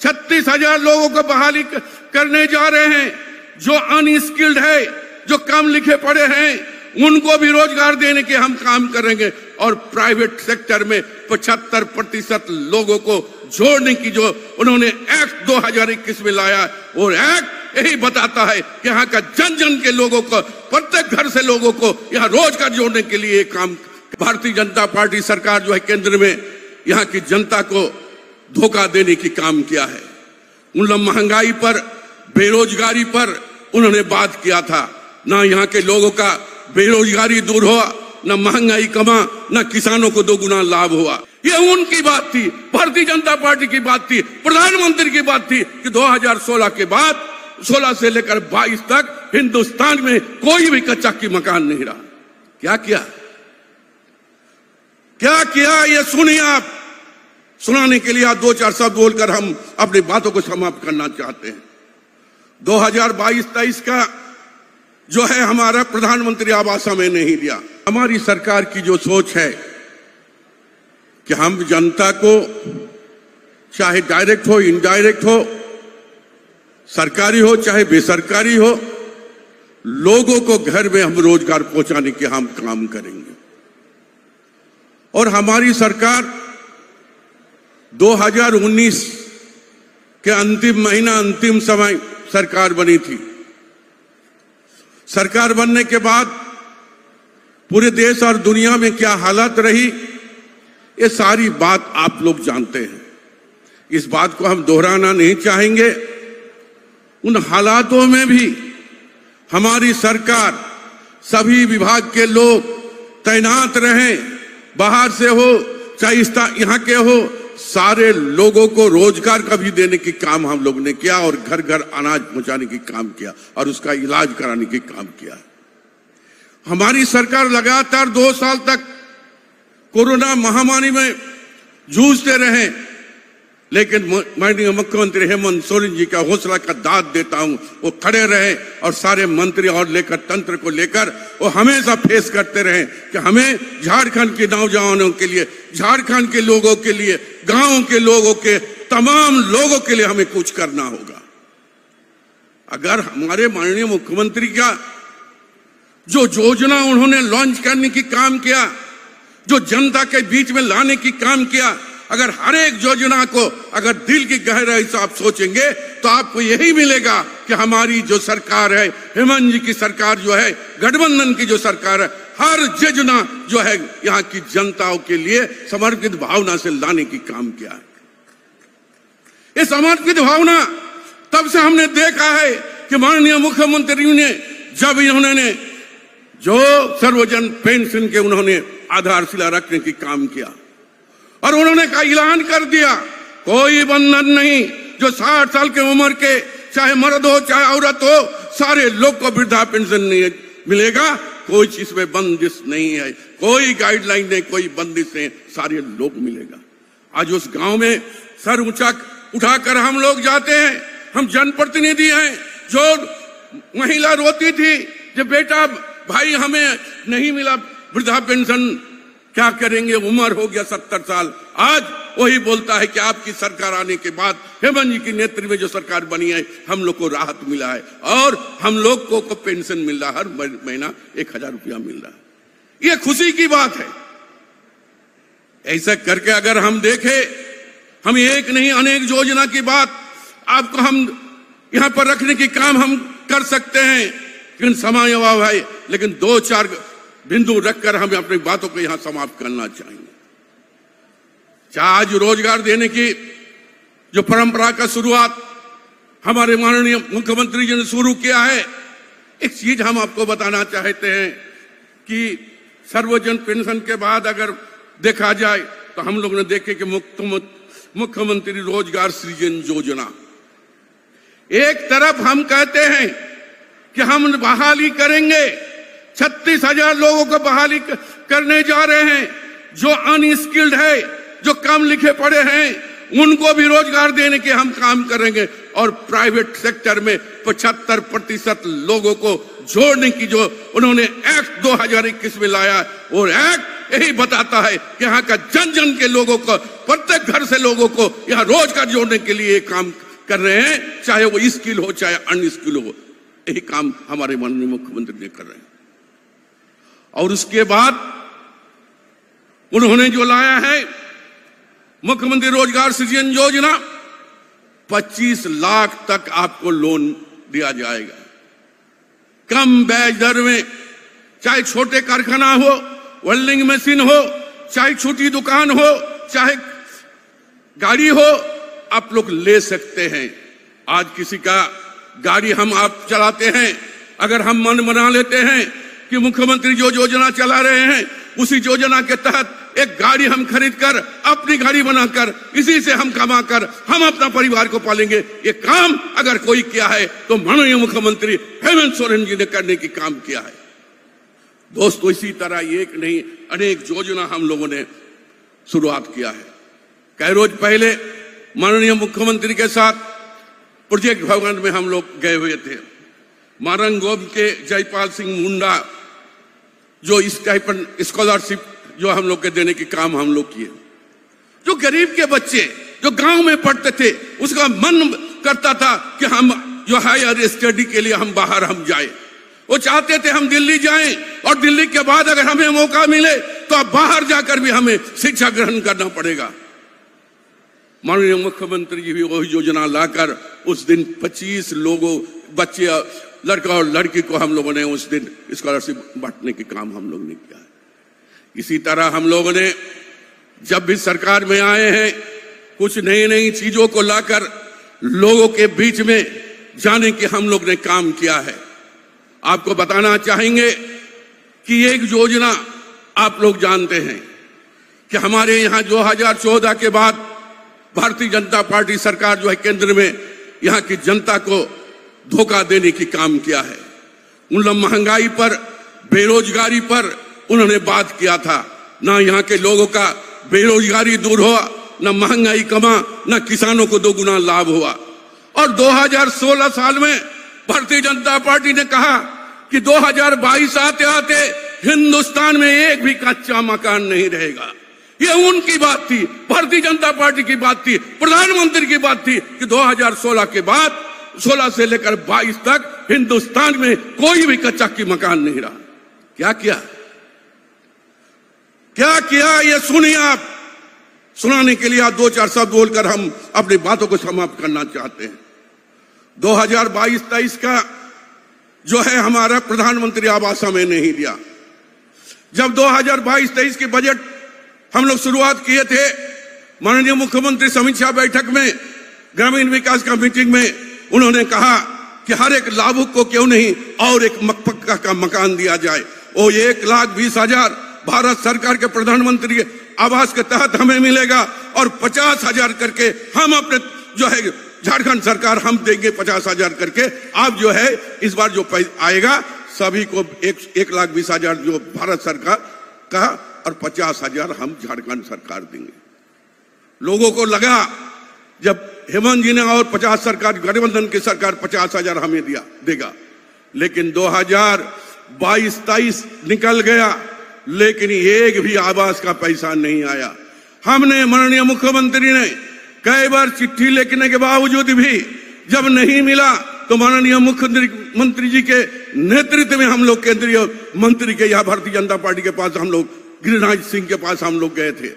36,000 लोगों को बहाली करने जा रहे हैं। जो अनस्किल्ड है, जो कम लिखे पढ़े हैं, उनको भी रोजगार देने के हम काम करेंगे। और प्राइवेट सेक्टर में 75% लोगों को जोड़ने की जो उन्होंने एक्ट 2021 में लाया, और एक्ट यही बताता है कि यहाँ का जन जन के लोगों को, प्रत्येक घर से लोगों को यहाँ रोजगार जोड़ने के लिए काम। भारतीय जनता पार्टी सरकार जो है केंद्र में यहाँ की जनता को धोखा देने की काम किया है। उन महंगाई पर, बेरोजगारी पर उन्होंने बात किया था। ना यहाँ के लोगों का बेरोजगारी दूर हुआ, ना महंगाई कमा, ना किसानों को दोगुना लाभ हुआ। ये उनकी बात थी, भारतीय जनता पार्टी की बात थी, प्रधानमंत्री की बात थी कि 2016 के बाद 16 से लेकर 22 तक हिंदुस्तान में कोई भी कच्चा की मकान नहीं रहा। क्या किया, क्या किया, ये सुनिए आप। सुनाने के लिए आप 2-4 शब्द बोलकर हम अपनी बातों को समाप्त करना चाहते हैं। 2022-23 का जो है हमारा प्रधानमंत्री आवास हमें नहीं दिया। हमारी सरकार की जो सोच है कि हम जनता को, चाहे डायरेक्ट हो इनडायरेक्ट हो, सरकारी हो चाहे बेसरकारी हो, लोगों को घर में हम रोजगार पहुंचाने के हम काम करेंगे। और हमारी सरकार 2019 के अंतिम महीना, अंतिम समय सरकार बनी थी। सरकार बनने के बाद पूरे देश और दुनिया में क्या हालत रही, ये सारी बात आप लोग जानते हैं। इस बात को हम दोहराना नहीं चाहेंगे। उन हालातों में भी हमारी सरकार, सभी विभाग के लोग तैनात रहे, बाहर से हो चाहे यहाँ के हो, सारे लोगों को रोजगार का भी देने की काम हम लोग ने किया, और घर घर अनाज पहुंचाने की काम किया, और उसका इलाज कराने की काम किया। हमारी सरकार लगातार 2 साल तक कोरोना महामारी में जूझते रहे, लेकिन माननीय मुख्यमंत्री हेमंत सोरेन जी का हौसला का दाद देता हूं, वो खड़े रहे और सारे मंत्री और लेकर तंत्र को लेकर वो हमेशा फेस करते रहे कि हमें झारखंड के नौजवानों के लिए, झारखंड के लोगों के लिए, गांवों के लोगों के, तमाम लोगों के लिए हमें कुछ करना होगा। अगर हमारे माननीय मुख्यमंत्री का जो योजना उन्होंने लॉन्च करने की काम किया, जो जनता के बीच में लाने की काम किया, अगर हर एक योजना को अगर दिल की गहराई से आप सोचेंगे तो आपको यही मिलेगा कि हमारी जो सरकार है, हेमंत जी की सरकार जो है, गठबंधन की जो सरकार है, हर योजना जो है यहाँ की जनताओं के लिए समर्पित भावना से लाने की काम किया है। ये समर्पित भावना तब से हमने देखा है कि माननीय मुख्यमंत्री ने जब इन्होंने जो सर्वजन पेंशन के उन्होंने आधारशिला रखने की काम किया, और उन्होंने का ऐलान कर दिया कोई बंधन नहीं, जो 60 साल की उम्र के चाहे मर्द हो चाहे औरत हो, सारे लोग को वृद्धा पेंशन नहीं मिलेगा। कोई चीज में बंदिश नहीं है, कोई गाइडलाइन नहीं, कोई बंदिश नहीं, सारे लोग मिलेगा। आज उस गांव में सर ऊंचा उठाकर हम लोग जाते हैं, हम जनप्रतिनिधि हैं। जो महिला रोती थी कि बेटा भाई हमें नहीं मिला वृद्धा पेंशन, क्या करेंगे, उम्र हो गया 70 साल। आज वही बोलता है कि आपकी सरकार आने के बाद, हेमंत जी की नेतृत्व में जो सरकार बनी है, हम लोग को राहत मिला है और हम लोग को पेंशन मिल रहा है, हर महीना 1000 रुपया मिल रहा है। ये खुशी की बात है। ऐसा करके अगर हम देखें, हम एक नहीं अनेक योजना की बात आपको हम यहां पर रखने की काम हम कर सकते हैं, लेकिन समय अभाव है। लेकिन 2-4 बिंदु रखकर हम अपनी बातों को यहां समाप्त करना चाहेंगे। आज रोजगार देने की जो परंपरा का शुरुआत हमारे माननीय मुख्यमंत्री जी ने शुरू किया है, एक चीज हम आपको बताना चाहते हैं कि सर्वजन पेंशन के बाद अगर देखा जाए तो हम लोग ने देखे कि मुख्यमंत्री रोजगार सृजन योजना, एक तरफ हम कहते हैं कि हम बहाली करेंगे, 36,000 लोगों को बहाली करने जा रहे हैं। जो अनस्किल्ड है, जो कम लिखे पढ़े हैं, उनको भी रोजगार देने के हम काम करेंगे। और प्राइवेट सेक्टर में 75% लोगों को जोड़ने की जो उन्होंने एक्ट 2021 में लाया, और एक्ट यही बताता है कि यहाँ का जन जन के लोगों को, प्रत्येक घर से लोगों को यहाँ रोजगार जोड़ने के लिए काम कर रहे हैं, चाहे वो स्किल हो चाहे अनस्किल हो। यही काम हमारे माननीय मुख्यमंत्री जी कर रहे हैं। और उसके बाद उन्होंने जो लाया है मुख्यमंत्री रोजगार सृजन योजना, 25 लाख तक आपको लोन दिया जाएगा कम ब्याज दर में। चाहे छोटे कारखाना हो, वेल्डिंग मशीन हो, चाहे छोटी दुकान हो, चाहे गाड़ी हो, आप लोग ले सकते हैं। आज किसी का गाड़ी हम आप चलाते हैं, अगर हम मन बना लेते हैं कि मुख्यमंत्री जो योजना चला रहे हैं उसी योजना के तहत एक गाड़ी हम खरीद कर, अपनी गाड़ी बनाकर, इसी से हम कमाकर हम अपना परिवार को पालेंगे। ये काम अगर कोई किया है तो माननीय मुख्यमंत्री हेमंत सोरेन जी ने करने की काम किया है। दोस्तों, इसी तरह एक नहीं अनेक योजना हम लोगों ने शुरुआत किया है। कई रोज पहले माननीय मुख्यमंत्री के साथ प्रोजेक्ट भवन में हम लोग गए हुए थे। मारंगोम के जयपाल सिंह मुंडा जो स्टाइपेंड स्कॉलरशिप जो हम लोग के देने के काम हम लोग किए। जो गरीब के बच्चे जो गांव में पढ़ते थे, उसका मन करता था कि हम जो हायर स्टडी के लिए हम बाहर हम जाए। वो चाहते थे हम दिल्ली जाएं और दिल्ली के बाद अगर हमें मौका मिले तो अब बाहर जाकर भी हमें शिक्षा ग्रहण करना पड़ेगा। माननीय मुख्यमंत्री जी भी वही योजना लाकर उस दिन 25 लोगों, बच्चे, लड़का और लड़की को हम लोगों ने उस दिन स्कॉलरशिप बांटने के काम हम लोगों ने किया है। इसी तरह हम लोगों ने जब भी सरकार में आए हैं कुछ नई नई चीजों को लाकर लोगों के बीच में जाने की हम लोग ने काम किया है। आपको बताना चाहेंगे कि एक योजना आप लोग जानते हैं कि हमारे यहाँ 2014 के बाद भारतीय जनता पार्टी सरकार जो है केंद्र में यहाँ की जनता को धोखा देने की काम किया है। उन महंगाई पर, बेरोजगारी पर उन्होंने बात किया था। ना यहाँ के लोगों का बेरोजगारी दूर हुआ, ना महंगाई कमा, ना किसानों को दोगुना लाभ हुआ। और 2016 साल में भारतीय जनता पार्टी ने कहा कि 2022 आते आते हिंदुस्तान में एक भी कच्चा मकान नहीं रहेगा। ये उनकी बात थी, भारतीय जनता पार्टी की बात थी, प्रधानमंत्री की बात थी कि 2016 के बाद 16 से लेकर 22 तक हिंदुस्तान में कोई भी कच्चा की मकान नहीं रहा। क्या किया, क्या किया, ये सुनिए आप। सुनाने के लिए आप 2-4 शब्द बोलकर हम अपनी बातों को समाप्त करना चाहते हैं। 2022-23 का जो है हमारा प्रधानमंत्री आवास हमें नहीं दिया। जब 2022-23 के बजट हम लोग शुरुआत किए थे, माननीय मुख्यमंत्री समीक्षा बैठक में, ग्रामीण विकास का मीटिंग में उन्होंने कहा कि हर एक लाभुक को क्यों नहीं और एक पक्का का मकान दिया जाए। वो 1,20,000 भारत सरकार के प्रधानमंत्री आवास के तहत हमें मिलेगा और 50,000 करके हम अपने जो है झारखंड सरकार हम देंगे 50,000 करके। आप जो है इस बार जो पैसा आएगा सभी को 1,20,000 जो भारत सरकार का और 50,000 हम झारखंड सरकार देंगे। लोगों को लगा जब हेमंत जी ने और 50 सरकार, गठबंधन की सरकार 50,000 हमें देगा, लेकिन 2022-23 निकल गया, लेकिन एक भी आवास का पैसा नहीं आया। हमने माननीय मुख्यमंत्री ने कई बार चिट्ठी लिखने के बावजूद भी जब नहीं मिला तो माननीय मुख्यमंत्री जी के नेतृत्व में हम लोग केंद्रीय मंत्री के यहाँ भारतीय जनता पार्टी के पास हम लोग गिरिराज सिंह के पास हम लोग गए थे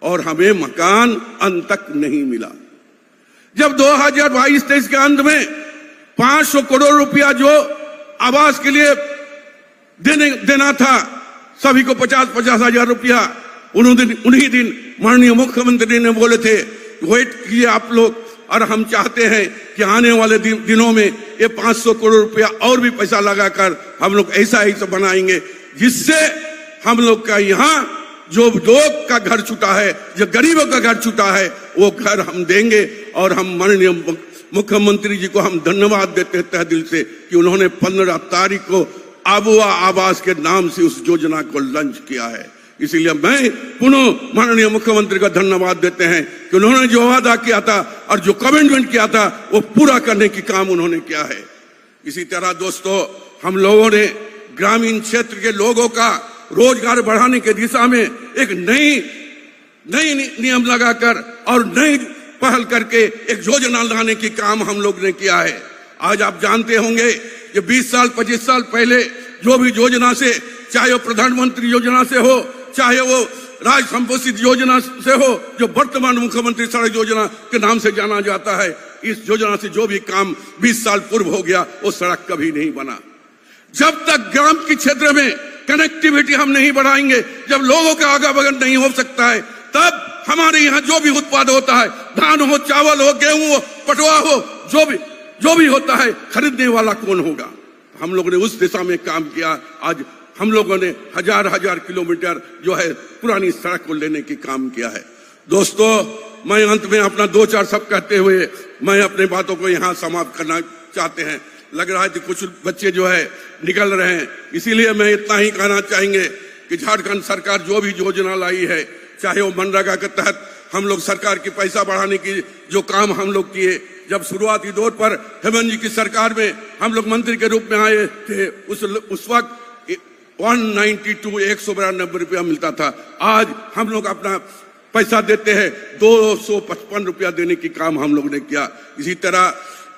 और हमें मकान अंत तक नहीं मिला। जब 2022-23 के अंत में 500 करोड़ रुपया जो आवास के लिए देना था सभी को 50,000 रुपया, उन्हीं दिन माननीय मुख्यमंत्री ने बोले थे वेट कीजिए आप लोग, और हम चाहते हैं कि आने वाले दिनों में ये 500 करोड़ रुपया और भी पैसा लगाकर हम लोग ऐसा ही सब बनाएंगे जिससे हम लोग का यहाँ जो लोग का घर छूटा है, जो गरीबों का घर छूटा है, वो घर हम देंगे। और हम माननीय मुख्यमंत्री जी को हम धन्यवाद देते हैं तहे दिल से कि उन्होंने 15 तारीख को आबुआ आवास के नाम से उस योजना को लॉन्च किया है। इसीलिए मैं पुनः माननीय मुख्यमंत्री का धन्यवाद देते हैं कि उन्होंने जो वादा किया था और जो कमिटमेंट किया था वो पूरा करने की काम उन्होंने किया है। इसी तरह दोस्तों, हम लोगों ने ग्रामीण क्षेत्र के लोगों का रोजगार बढ़ाने की दिशा में एक नई नियम लगाकर और नई पहल करके एक योजना लाने की काम हम लोग ने किया है। आज आप जानते होंगे कि 20 साल 25 साल पहले जो भी योजना से, चाहे वो प्रधानमंत्री योजना से हो, चाहे वो राज संपोषित योजना से हो, जो वर्तमान मुख्यमंत्री सड़क योजना के नाम से जाना जाता है, इस योजना से जो भी काम 20 साल पूर्व हो गया वो सड़क कभी नहीं बना। जब तक ग्राम के क्षेत्र में कनेक्टिविटी हम नहीं बढ़ाएंगे, जब लोगों का आवागमन नहीं हो सकता है, तब हमारे यहाँ जो भी उत्पाद होता है, धान हो, चावल हो, गेहूं हो, पटुआ हो, जो भी होता है, खरीदने वाला कौन होगा? हम लोगों ने उस दिशा में काम किया। आज हम लोगों ने हजार किलोमीटर जो है पुरानी सड़क को लेने की काम किया है। दोस्तों, मैं अंत में अपना 2-4 शब्द कहते हुए मैं अपने बातों को यहाँ समाप्त करना चाहते हैं। लग रहा है कि कुछ बच्चे जो है निकल रहे हैं, इसीलिए मैं इतना ही कहना चाहेंगे कि झारखंड सरकार जो भी योजना लाई है, चाहे वो मनरेगा के तहत हम लोग सरकार की पैसा बढ़ाने की जो काम हम लोग किए, जब शुरुआती दौर पर हेमंत जी की सरकार में हम लोग मंत्री के रूप में आए थे, उस वक्त 192 रुपया मिलता था। आज हम लोग अपना पैसा देते हैं 255 रुपया देने की काम हम लोग ने किया। इसी तरह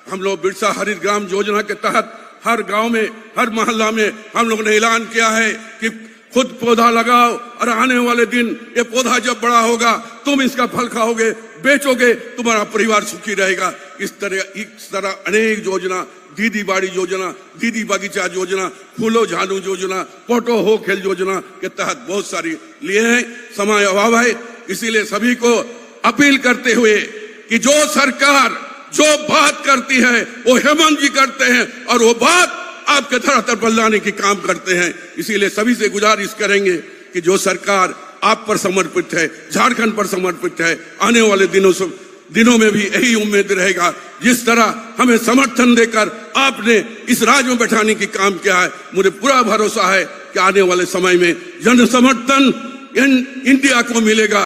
हम लोग बिरसा हरित ग्राम योजना के तहत हर गांव में, हर मोहल्ला में हम लोग ने ऐलान किया है कि खुद पौधा लगाओ और आने वाले दिन ये पौधा जब बड़ा होगा तुम इसका फल खाओगे, बेचोगे, तुम्हारा परिवार सुखी रहेगा। इस तरह अनेक योजना, दीदी बाड़ी योजना, दीदी बगीचा योजना, फूलो झालू योजना, पोटो हो खेल योजना के तहत बहुत सारी लिए हैं। समय अभाव है, इसीलिए सभी को अपील करते हुए कि जो सरकार जो बात करती है वो हेमंत जी करते हैं और वो बात आपके धरातल पर लाने की काम करते हैं। इसीलिए सभी से गुजारिश करेंगे कि जो सरकार आप पर समर्पित है, झारखंड पर समर्पित है, आने वाले दिनों में भी यही उम्मीद रहेगा। जिस तरह हमें समर्थन देकर आपने इस राज्य में बैठाने की काम किया है, मुझे पूरा भरोसा है कि आने वाले समय में जन समर्थन इंडिया को मिलेगा।